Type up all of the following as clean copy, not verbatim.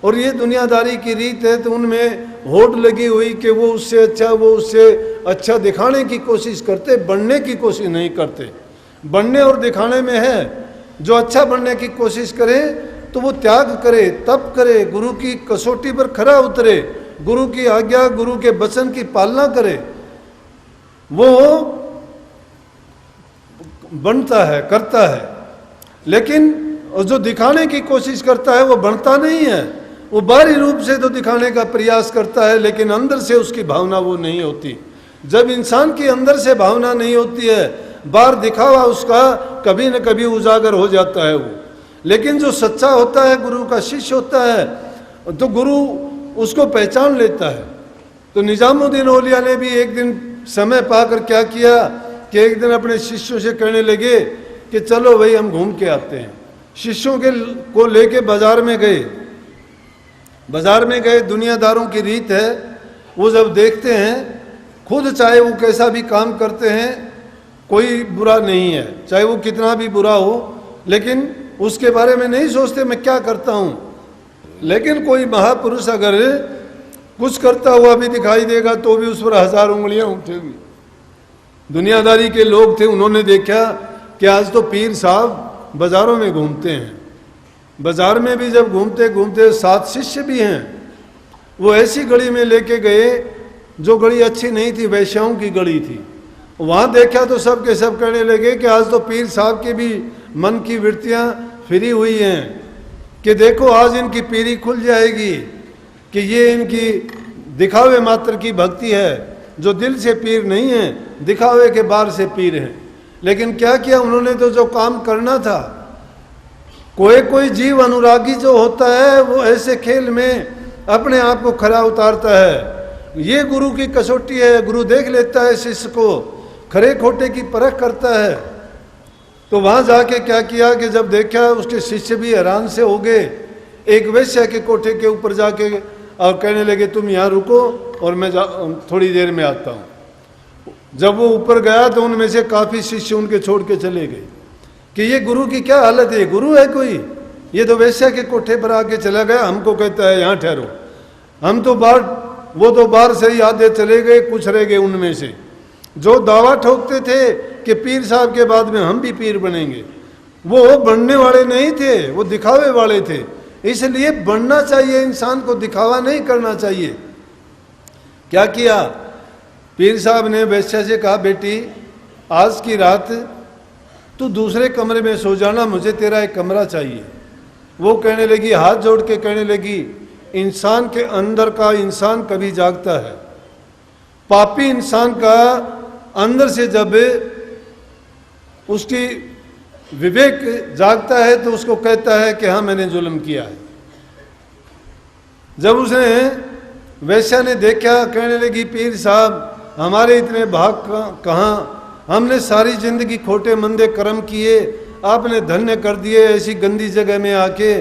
और ये दुनियादारी की रीत है, तो उनमें होड़ लगी हुई कि वो उससे अच्छा दिखाने की कोशिश करते, बनने की कोशिश नहीं करते। बनने और दिखाने में है, जो अच्छा बनने की कोशिश करे तो वो त्याग करे, तप करे, गुरु की कसौटी पर खरा उतरे, गुरु की आज्ञा, गुरु के वचन की पालना करे, वो बनता है, करता है। लेकिन जो दिखाने की कोशिश करता है वो बनता नहीं है। वो बाहरी रूप से तो दिखाने का प्रयास करता है, लेकिन अंदर से उसकी भावना वो नहीं होती। जब इंसान की अंदर से भावना नहीं होती है, बाहर दिखावा उसका कभी न कभी उजागर हो जाता है वो। लेकिन जो सच्चा होता है, गुरु का शिष्य होता है, तो गुरु उसको पहचान लेता है। तो निजामुद्दीन औलिया ने भी एक दिन समय पाकर क्या किया कि एक दिन अपने शिष्यों से कहने लगे कि चलो भाई हम घूम के आते हैं। शिष्यों को लेके बाजार में गए। दुनियादारों की रीत है, वो जब देखते हैं, खुद चाहे वो कैसा भी काम करते हैं, कोई बुरा नहीं है, चाहे वो कितना भी बुरा हो, लेकिन उसके बारे में नहीं सोचते मैं क्या करता हूँ। लेकिन कोई महापुरुष अगर कुछ करता हुआ भी दिखाई देगा तो भी उस पर 1000 उंगलियां उठेगी। दुनियादारी के लोग थे, उन्होंने देखा कि आज तो पीर साहब बाजारों में घूमते हैं। बाजार में भी जब घूमते घूमते 7 शिष्य भी हैं, वो ऐसी गली में लेके गए जो गली अच्छी नहीं थी, वैश्याओं की गली थी। वहाँ देखा तो सब के सब कहने लगे कि आज तो पीर साहब के भी मन की वृत्तियाँ फिरी हुई हैं कि देखो आज इनकी पीरी खुल जाएगी, कि ये इनकी दिखावे मात्र की भक्ति है, जो दिल से पीर नहीं है, दिखावे के बाहर से पीर हैं। लेकिन क्या किया उन्होंने, तो जो काम करना था। कोई जीव अनुरागी जो होता है वो ऐसे खेल में अपने आप को खरा उतारता है। ये गुरु की कसौटी है, गुरु देख लेता है शिष्य को, खरे खोटे की परख करता है। तो वहां जाके क्या किया कि जब देखा उसके शिष्य भी हैरान से हो गए, एक वैश्य के कोठे के ऊपर जाके और कहने लगे तुम यहाँ रुको और मैं थोड़ी देर में आता हूँ। जब वो ऊपर गया तो उनमें से काफ़ी शिष्य उनके छोड़ के चले गए कि ये गुरु की क्या हालत है, गुरु है कोई, ये तो वैश्य के कोठे पर आके चला गया, हमको कहता है यहाँ ठहरो। हम तो वो तो बाहर से ही आधे चले गए, कुछ रह गए उनमें से जो दावा ठोकते थे कि पीर साहब के बाद में हम भी पीर बनेंगे। वो बनने वाले नहीं थे, वो दिखावे वाले थे। इसलिए बनना चाहिए, इंसान को दिखावा नहीं करना चाहिए। क्या किया, पीर साहब ने वैश्या से कहा बेटी आज की रात तू दूसरे कमरे में सो जाना, मुझे तेरा एक कमरा चाहिए। वो कहने लगी, हाथ जोड़ के कहने लगी, इंसान के अंदर का इंसान कभी जागता है। पापी इंसान का अंदर से जब उसकी विवेक जागता है तो उसको कहता है कि हाँ मैंने जुल्म किया है। जब उसने वैश्या ने देखा, कहने लगी पीर साहब हमारे इतने भाग कहाँ, हमने सारी जिंदगी खोटे मंदे कर्म किए, आपने धन्य कर दिए ऐसी गंदी जगह में आके।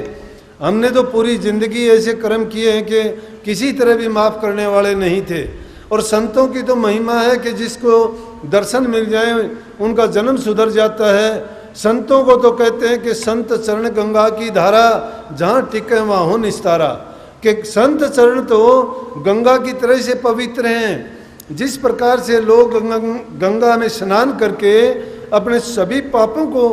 हमने तो पूरी जिंदगी ऐसे कर्म किए हैं कि किसी तरह भी माफ़ करने वाले नहीं थे। और संतों की तो महिमा है कि जिसको दर्शन मिल जाए उनका जन्म सुधर जाता है। संतों को तो कहते हैं कि संत चरण गंगा की धारा, जहाँ टिके वहाँ हो निस्तारा। कि संत चरण तो गंगा की तरह से पवित्र हैं। जिस प्रकार से लोग गंगा में स्नान करके अपने सभी पापों को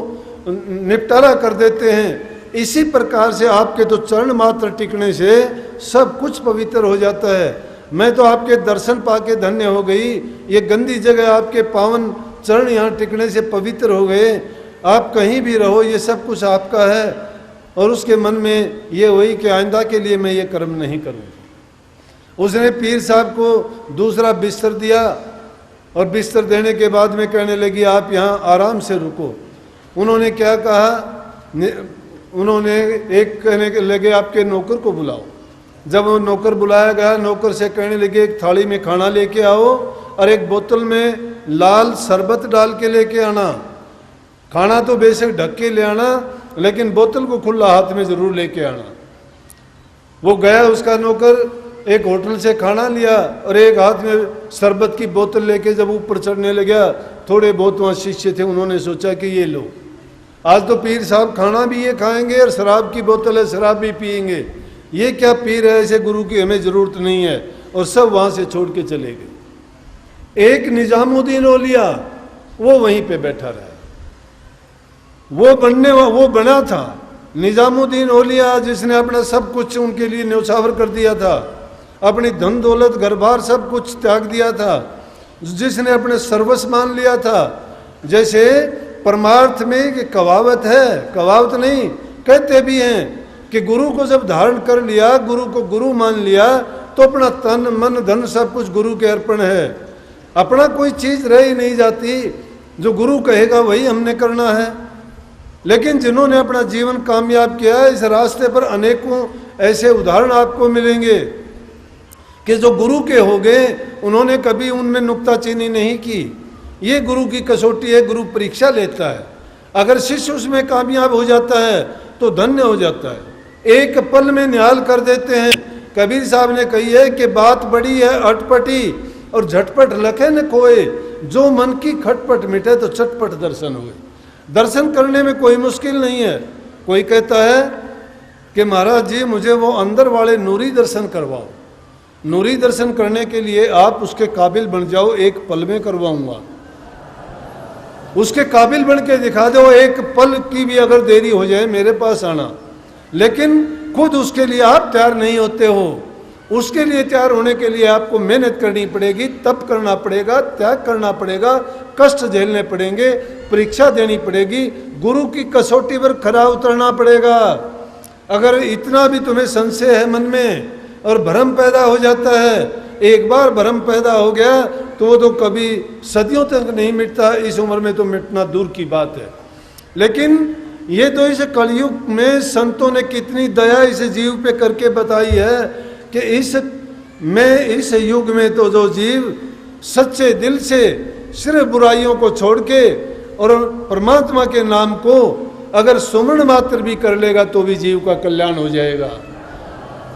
निपटारा कर देते हैं, इसी प्रकार से आपके तो चरण मात्र टिकने से सब कुछ पवित्र हो जाता है। मैं तो आपके दर्शन पाके धन्य हो गई, ये गंदी जगह आपके पावन चरण यहाँ टिकने से पवित्र हो गए। आप कहीं भी रहो, ये सब कुछ आपका है। और उसके मन में ये हुई कि आइंदा के लिए मैं ये कर्म नहीं करूँगा। उसने पीर साहब को दूसरा बिस्तर दिया और बिस्तर देने के बाद में कहने लगी आप यहाँ आराम से रुको। उन्होंने क्या कहा, उन्होंने एक कहने के लगे आपके नौकर को बुलाओ। जब वो नौकर बुलाया गया, नौकर से कहने लगे एक थाली में खाना लेके आओ और एक बोतल में लाल शरबत डाल के लेके आना। खाना तो बेशक ढक के ले आना, लेकिन बोतल को खुला हाथ में जरूर लेके आना। वो गया उसका नौकर, एक होटल से खाना लिया और एक हाथ में शरबत की बोतल लेके जब ऊपर चढ़ने लगा, थोड़े बहुत वहाँ शिष्य थे, उन्होंने सोचा कि ये लो, आज तो पीर साहब खाना भी ये खाएंगे और शराब की बोतल है, शराब भी पिएंगे। ये क्या पीर है, ऐसे गुरु की हमें ज़रूरत नहीं है, और सब वहाँ से छोड़ के चले गए। एक निजामुद्दीन औलिया वो वहीं पे बैठा रहा, वो बना था निजामुद्दीन औलिया, जिसने अपना सब कुछ उनके लिए न्यौछावर कर दिया था, अपनी धन दौलत घर बार सब कुछ त्याग दिया था, जिसने अपने सर्वस्व मान लिया था। जैसे परमार्थ में कि कहावत है, कहावत नहीं, कहते भी हैं कि गुरु को जब धारण कर लिया, गुरु को गुरु मान लिया, तो अपना तन मन धन सब कुछ गुरु के अर्पण है, अपना कोई चीज रह ही नहीं जाती, जो गुरु कहेगा वही हमने करना है। लेकिन जिन्होंने अपना जीवन कामयाब किया, इस रास्ते पर अनेकों ऐसे उदाहरण आपको मिलेंगे कि जो गुरु के हो गए, उन्होंने कभी उनमें नुक्ताचीनी नहीं की। ये गुरु की कसौटी है, गुरु परीक्षा लेता है। अगर शिष्य उसमें कामयाब हो जाता है तो धन्य हो जाता है, एक पल में निहाल कर देते हैं। कबीर साहब ने कही है कि बात बड़ी है अटपटी और झटपट लखे न खोए, जो मन की खटपट मिटे तो चटपट दर्शन हुए। दर्शन करने में कोई मुश्किल नहीं है। कोई कहता है कि महाराज जी मुझे वो अंदर वाले नूरी दर्शन करवाओ। नूरी दर्शन करने के लिए आप उसके काबिल बन जाओ, एक पल में करवाऊंगा। उसके काबिल बन के दिखा दो, एक पल की भी अगर देरी हो जाए मेरे पास आना। लेकिन खुद उसके लिए आप तैयार नहीं होते हो। उसके लिए तैयार होने के लिए आपको मेहनत करनी पड़ेगी, तप करना पड़ेगा, त्याग करना पड़ेगा, कष्ट झेलने पड़ेंगे, परीक्षा देनी पड़ेगी, गुरु की कसौटी पर खरा उतरना पड़ेगा। अगर इतना भी तुम्हें संशय है मन में और भ्रम पैदा हो जाता है, एक बार भ्रम पैदा हो गया तो वो तो कभी सदियों तक नहीं मिटता, इस उम्र में तो मिटना दूर की बात है। लेकिन ये तो इस कलयुग में संतों ने कितनी दया इस जीव पे करके बताई है कि इस युग में तो जो जीव सच्चे दिल से सिर्फ बुराइयों को छोड़ के और परमात्मा के नाम को अगर सुमरण मात्र भी कर लेगा तो भी जीव का कल्याण हो जाएगा।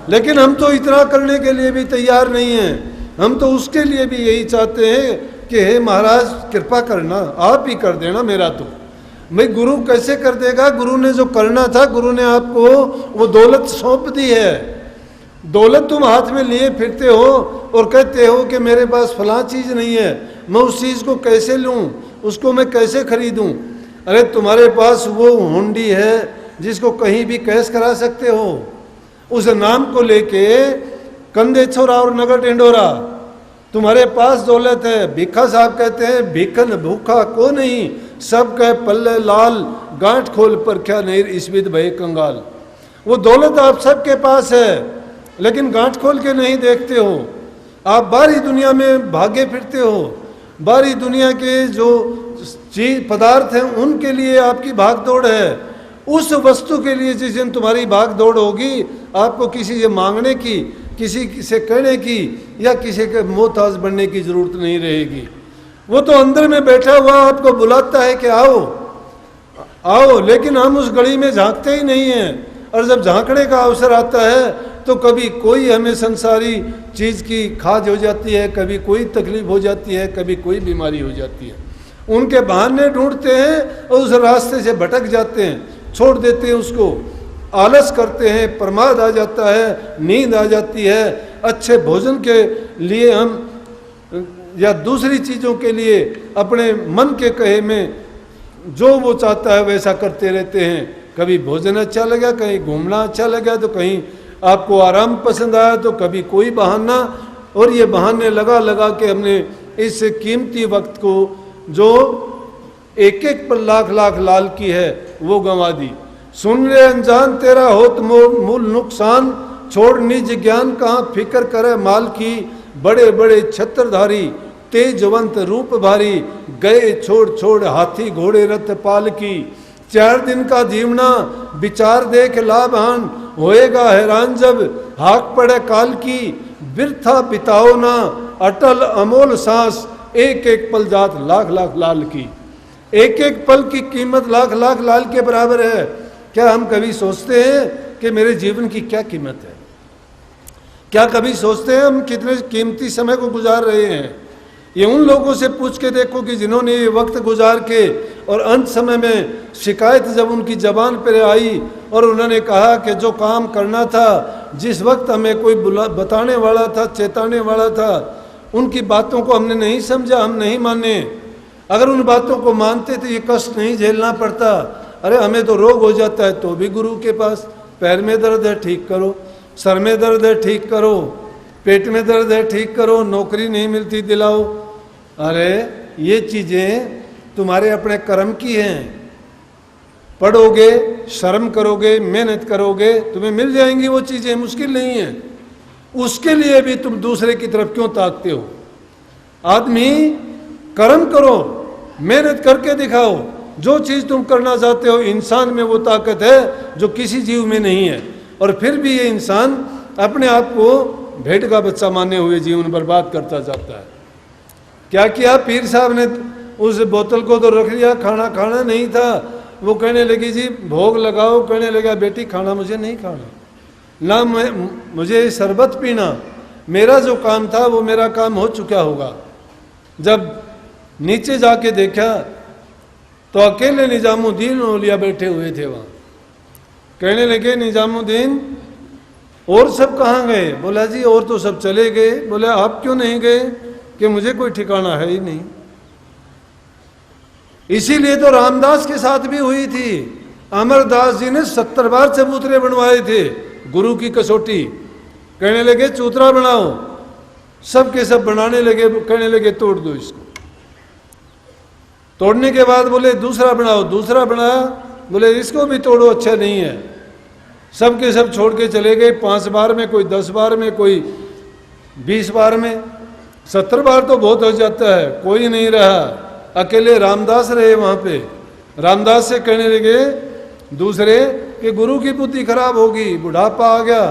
लेकिन हम तो इतना करने के लिए भी तैयार नहीं हैं। हम तो उसके लिए भी यही चाहते हैं कि हे महाराज कृपा करना, आप ही कर देना, मेरा तो भाई गुरु कैसे कर देगा। गुरु ने जो करना था, गुरु ने आपको वो दौलत सौंप दी है। दौलत तुम हाथ में लिए फिरते हो और कहते हो कि मेरे पास फलां चीज़ नहीं है, मैं उस चीज़ को कैसे लूँ, उसको मैं कैसे खरीदूँ। अरे तुम्हारे पास वो हुंडी है जिसको कहीं भी कैश करा सकते हो। उस नाम को लेके कंधे छोरा और नगर टेंडोरा, तुम्हारे पास दौलत है। भिखा साहब कहते हैं भिखन भूखा को नहीं, सब कह पल्ले लाल, गांठ खोल पर क्या नहीं इसविद भय कंगाल। वो दौलत आप सबके पास है, लेकिन गांठ खोल के नहीं देखते हो। आप बाहरी दुनिया में भागे फिरते हो, बाहरी दुनिया के जो चीज पदार्थ हैं उनके लिए आपकी भाग दौड़ है। उस वस्तु के लिए जिस दिन तुम्हारी भाग दौड़ होगी, आपको किसी से मांगने की, किसी से कहने की या किसी के मोहताज बनने की जरूरत नहीं रहेगी। वो तो अंदर में बैठा हुआ आपको बुलाता है कि आओ आओ, लेकिन हम उस गली में झांकते ही नहीं हैं। और जब झांकने का अवसर आता है तो कभी कोई हमें संसारी चीज़ की खाज हो जाती है, कभी कोई तकलीफ हो जाती है, कभी कोई बीमारी हो जाती है। उनके बहाने ढूंढते हैं और उस रास्ते से भटक जाते हैं, छोड़ देते हैं उसको, आलस करते हैं, प्रमाद आ जाता है, नींद आ जाती है। अच्छे भोजन के लिए हम या दूसरी चीज़ों के लिए अपने मन के कहे में जो वो चाहता है वैसा करते रहते हैं। कभी भोजन अच्छा लगा, कहीं घूमना अच्छा लगा, तो कहीं आपको आराम पसंद आया, तो कभी कोई बहाना। और ये बहाने लगा लगा के हमने इस कीमती वक्त को जो एक एक पर लाख लाख लाल की है वो गंवा दी। सुन ले अनजान तेरा होत मूल नुकसान, छोड़ निज ज्ञान कहाँ फिक्र करे माल की। बड़े बड़े छत्रधारी तेजवंत रूप भारी, गए छोड़ छोड़ हाथी घोड़े रथ पाल की। 4 दिन का जीवना विचार देख लाभान, होएगा हैरान जब हाक पड़े काल की। बिरथा बिताओ ना अटल अमोल सांस, एक एक पल जात लाख लाख लाल की। एक एक पल की कीमत लाख लाख लाल के बराबर है। क्या हम कभी सोचते हैं कि मेरे जीवन की क्या कीमत है? क्या कभी सोचते हैं हम कितने कीमती समय को गुजार रहे हैं? ये उन लोगों से पूछ के देखो कि जिन्होंने ये वक्त गुजार के और अंत समय में शिकायत जब उनकी जबान पर आई और उन्होंने कहा कि जो काम करना था, जिस वक्त हमें कोई बताने वाला था, चेताने वाला था, उनकी बातों को हमने नहीं समझा, हम नहीं माने। अगर उन बातों को मानते तो ये कष्ट नहीं झेलना पड़ता। अरे हमें तो रोग हो जाता है तो भी गुरु के पास, पैर में दर्द है ठीक करो, सर में दर्द है ठीक करो, पेट में दर्द है ठीक करो, नौकरी नहीं मिलती दिलाओ। अरे ये चीज़ें तुम्हारे अपने कर्म की हैं। पढ़ोगे, शर्म करोगे, मेहनत करोगे, तुम्हें मिल जाएंगी वो चीज़ें, मुश्किल नहीं है। उसके लिए भी तुम दूसरे की तरफ क्यों ताकते हो? आदमी कर्म करो, मेहनत करके दिखाओ। जो चीज़ तुम करना चाहते हो, इंसान में वो ताकत है जो किसी जीव में नहीं है। और फिर भी ये इंसान अपने आप को भेड़ का बच्चा माने हुए जीवन बर्बाद करता जाता है। क्या किया पीर साहब ने? उस बोतल को तो रख लिया, खाना खाना नहीं था। वो कहने लगी जी भोग लगाओ, कहने लगा बेटी खाना मुझे नहीं खाना, ना मुझे शरबत पीना, मेरा जो काम था वो मेरा काम हो चुका होगा। जब नीचे जाके देखा तो अकेले निजामुद्दीन औलिया बैठे हुए थे वहाँ। कहने लगे निजामुद्दीन और सब कहाँ गए? बोला जी और तो सब चले गए। बोले आप क्यों नहीं गए? कि मुझे कोई ठिकाना है ही नहीं। इसीलिए तो रामदास के साथ भी हुई थी। अमरदास जी ने 70 बार चबूतरे बनवाए थे गुरु की कसौटी। कहने लगे चूतरा बनाओ, सब के सब बनाने लगे। कहने लगे तोड़ दो इसको। तोड़ने के बाद बोले दूसरा बनाओ, दूसरा बनाया, बोले इसको भी तोड़ो, अच्छा नहीं है। सब के सब छोड़ के चले गए। 5 बार में, कोई 10 बार में, कोई 20 बार में। 70 बार तो बहुत हो जाता है। कोई नहीं रहा, अकेले रामदास रहे वहाँ पे। रामदास से कहने लगे दूसरे कि गुरु की बुद्धि खराब होगी, बुढ़ापा आ गया,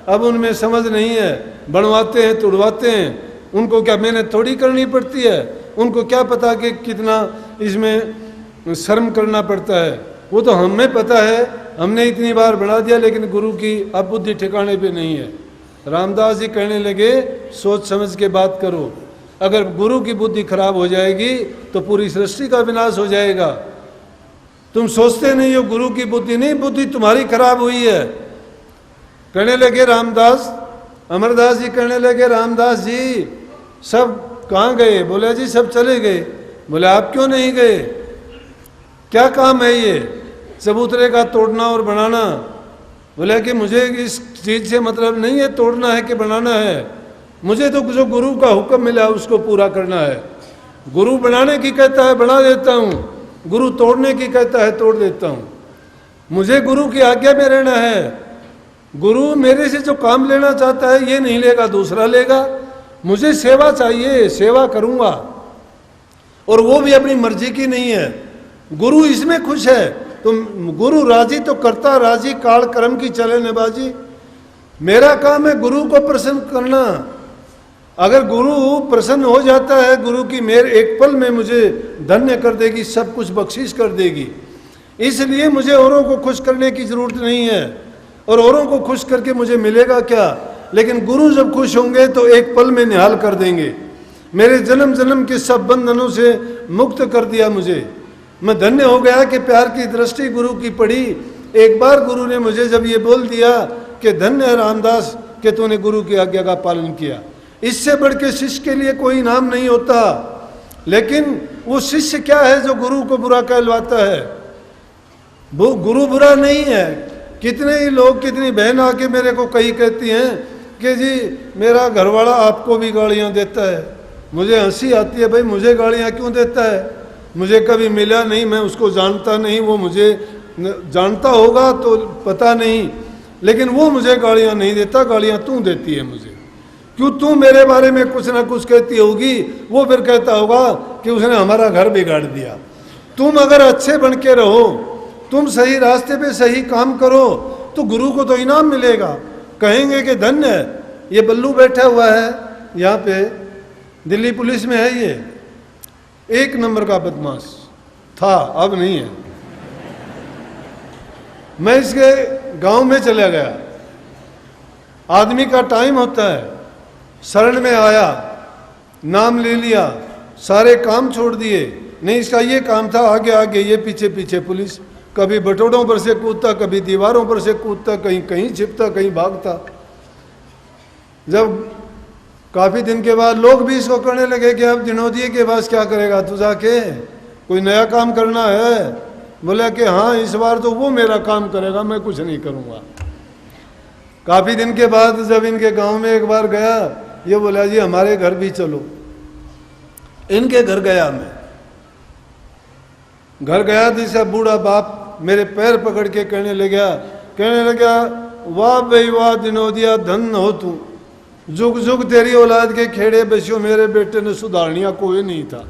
अब उनमें समझ नहीं है, बनवाते हैं तुड़वाते हैं। उनको क्या मेहनत थोड़ी करनी पड़ती है? उनको क्या पता कि कितना इसमें शर्म करना पड़ता है? वो तो हमें पता है, हमने इतनी बार बना दिया, लेकिन गुरु की अब बुद्धि ठिकाने पे नहीं है। रामदास जी कहने लगे सोच समझ के बात करो। अगर गुरु की बुद्धि खराब हो जाएगी तो पूरी सृष्टि का विनाश हो जाएगा। तुम सोचते नहीं हो गुरु की बुद्धि नहीं, बुद्धि तुम्हारी खराब हुई है। कहने लगे रामदास, अमरदास जी कहने लगे रामदास जी सब कहाँ गए? बोले जी सब चले गए। बोले आप क्यों नहीं गए? क्या काम है ये चबूतरे का तोड़ना और बनाना? बोले कि मुझे इस चीज़ से मतलब नहीं है तोड़ना है कि बनाना है, मुझे तो जो गुरु का हुक्म मिला उसको पूरा करना है। गुरु बनाने की कहता है बना देता हूँ, गुरु तोड़ने की कहता है तोड़ देता हूँ। मुझे गुरु की आज्ञा में रहना है। गुरु मेरे से जो काम लेना चाहता है ये नहीं लेगा, दूसरा लेगा। मुझे सेवा चाहिए, सेवा करूँगा, और वो भी अपनी मर्जी की नहीं है। गुरु इसमें खुश है तो गुरु राजी तो करता, राजी काल कर्म की चले नबाजी। मेरा काम है गुरु को प्रसन्न करना। अगर गुरु प्रसन्न हो जाता है, गुरु की मेहर एक पल में मुझे धन्य कर देगी, सब कुछ बख्शिश कर देगी। इसलिए मुझे औरों को खुश करने की जरूरत नहीं है, और औरों को खुश करके मुझे मिलेगा क्या? लेकिन गुरु जब खुश होंगे तो एक पल में निहाल कर देंगे। मेरे जन्म जन्म के सब बंधनों से मुक्त कर दिया मुझे। मैं धन्य हो गया कि प्यार की दृष्टि गुरु की पड़ी। एक बार गुरु ने मुझे जब ये बोल दिया कि धन्य है रामदास कि तूने गुरु की आज्ञा का पालन किया। इससे बढ़ के शिष्य के लिए कोई इनाम नहीं होता। लेकिन वो शिष्य क्या है जो गुरु को बुरा कहलवाता है? वो गुरु बुरा नहीं है। कितने ही लोग, कितनी बहन आके मेरे को कही कहती हैं कि जी मेरा घरवाला आपको भी गालियाँ देता है। मुझे हंसी आती है, भाई मुझे गालियाँ क्यों देता है? मुझे कभी मिला नहीं, मैं उसको जानता नहीं, वो मुझे जानता होगा तो पता नहीं, लेकिन वो मुझे गालियाँ नहीं देता, गालियाँ तू देती है मुझे। क्यों? तू मेरे बारे में कुछ ना कुछ कहती होगी, वो फिर कहता होगा कि उसने हमारा घर बिगाड़ दिया। तुम अगर अच्छे बन के रहो, तुम सही रास्ते पे सही काम करो तो गुरु को तो इनाम मिलेगा। कहेंगे कि धन्य है, ये बल्लू बैठा हुआ है यहाँ पे, दिल्ली पुलिस में है, ये 1 नंबर का बदमाश था, अब नहीं है। मैं इसके गांव में चला गया। आदमी का टाइम होता है, शरण में आया, नाम ले लिया, सारे काम छोड़ दिए, नहीं, इसका ये काम था, आगे आगे ये पीछे पीछे पुलिस, कभी बटोड़ों पर से कूदता, कभी दीवारों पर से कूदता, कहीं कहीं छिपता, कहीं भागता। जब काफ़ी दिन के बाद लोग भी इसको करने लगे कि अब दिनोदिये के पास क्या करेगा तू जाके, कोई नया काम करना है? बोला कि हाँ, इस बार तो वो मेरा काम करेगा, मैं कुछ नहीं करूँगा। काफ़ी दिन के बाद जब इनके गांव में एक बार गया, ये बोला जी हमारे घर भी चलो। इनके घर गया, मैं घर गया तो इसका बूढ़ा बाप मेरे पैर पकड़ के कहने लगा वाह भाई वाह दिनोदिया, धन हो तू, जुग जुग तेरी औलाद के खेड़े बसियो, मेरे बेटे ने सुधारनिया कोई नहीं था।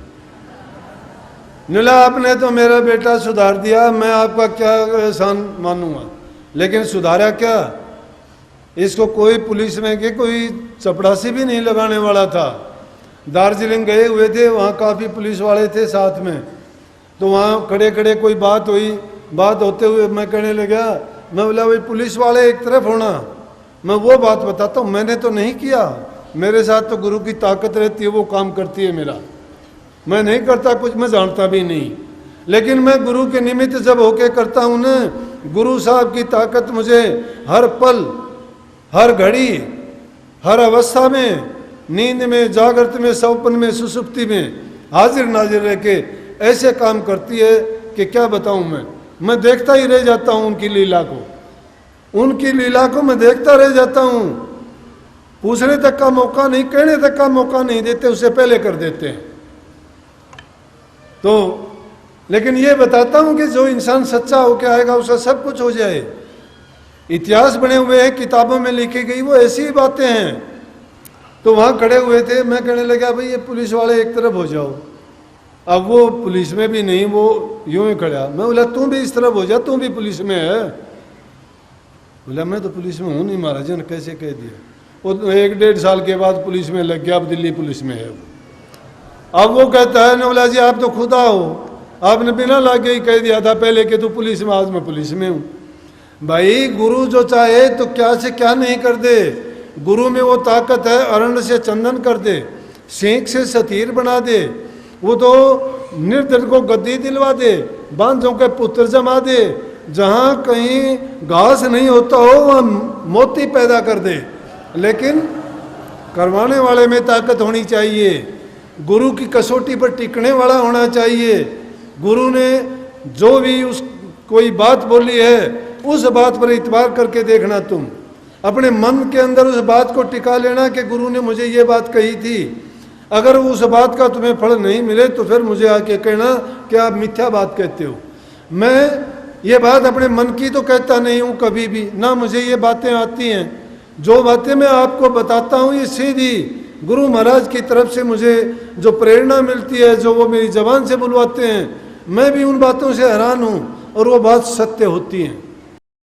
निला आपने तो मेरा बेटा सुधार दिया, मैं आपका क्या एहसान मानूंगा, लेकिन सुधारा क्या? इसको कोई पुलिस में के कोई चपड़ासी भी नहीं लगाने वाला था। दार्जिलिंग गए हुए थे, वहाँ काफ़ी पुलिस वाले थे साथ में, तो वहाँ खड़े खड़े कोई बात हुई, बात होते हुए मैं कहने लगा, मैं बोला भाई पुलिस वाले एक तरफ होना, मैं वो बात बताता हूँ, मैंने तो नहीं किया, मेरे साथ तो गुरु की ताकत रहती है, वो काम करती है मेरा, मैं नहीं करता कुछ, मैं जानता भी नहीं, लेकिन मैं गुरु के निमित्त जब होके करता हूँ ना, गुरु साहब की ताकत मुझे हर पल, हर घड़ी, हर अवस्था में, नींद में, जागृत में, सपन में, सुसुप्ति में हाजिर नाजिर रह के ऐसे काम करती है कि क्या बताऊं मैं देखता ही रह जाता हूं उनकी लीला को मैं देखता रह जाता हूं। पूछने तक का मौका नहीं, कहने तक का मौका नहीं देते, उससे पहले कर देते हैं। तो लेकिन ये बताता हूं कि जो इंसान सच्चा होके आएगा उसका सब कुछ हो जाए। इतिहास बने हुए हैं, किताबों में लिखी गई वो ऐसी ही बातें हैं। तो वहाँ खड़े हुए थे, मैं कहने लगा भाई ये पुलिस वाले एक तरफ हो जाओ। अब वो पुलिस में भी नहीं, वो यूं ही खड़ा। मैं बोला तू भी इस तरफ हो जा, तू भी पुलिस में है। बोला मैं तो पुलिस में हूँ नहीं महाराज ने कैसे कह दिया। वो 1-1.5 साल के बाद पुलिस में लग गया, अब दिल्ली पुलिस में है। अब वो कहता है नवला जी आप तो खुदा हो, आपने बिना लागे ही कह दिया था पहले कि तू पुलिस में, आज मैं पुलिस में हूँ। भाई गुरु जो चाहे तो क्या से क्या नहीं कर दे। गुरु में वो ताकत है, अरण्य से चंदन कर दे, सींख से सतीर बना दे, वो तो निर्धन को गद्दी दिलवा दे, बांझों के पुत्र जमा दे, जहाँ कहीं घास नहीं होता हो वहाँ मोती पैदा कर दे। लेकिन करवाने वाले में ताकत होनी चाहिए, गुरु की कसौटी पर टिकने वाला होना चाहिए। गुरु ने जो भी उस कोई बात बोली है उस बात पर इतबार करके देखना, तुम अपने मन के अंदर उस बात को टिका लेना कि गुरु ने मुझे ये बात कही थी। अगर उस बात का तुम्हें फल नहीं मिले तो फिर मुझे आके कहना कि आप मिथ्या बात कहते हो। मैं ये बात अपने मन की तो कहता नहीं हूँ कभी भी, ना मुझे ये बातें आती हैं। जो बातें मैं आपको बताता हूँ ये सीधी गुरु महाराज की तरफ से मुझे जो प्रेरणा मिलती है, जो वो मेरी जबान से बुलवाते हैं, मैं भी उन बातों से हैरान हूँ और वो बात सत्य होती है।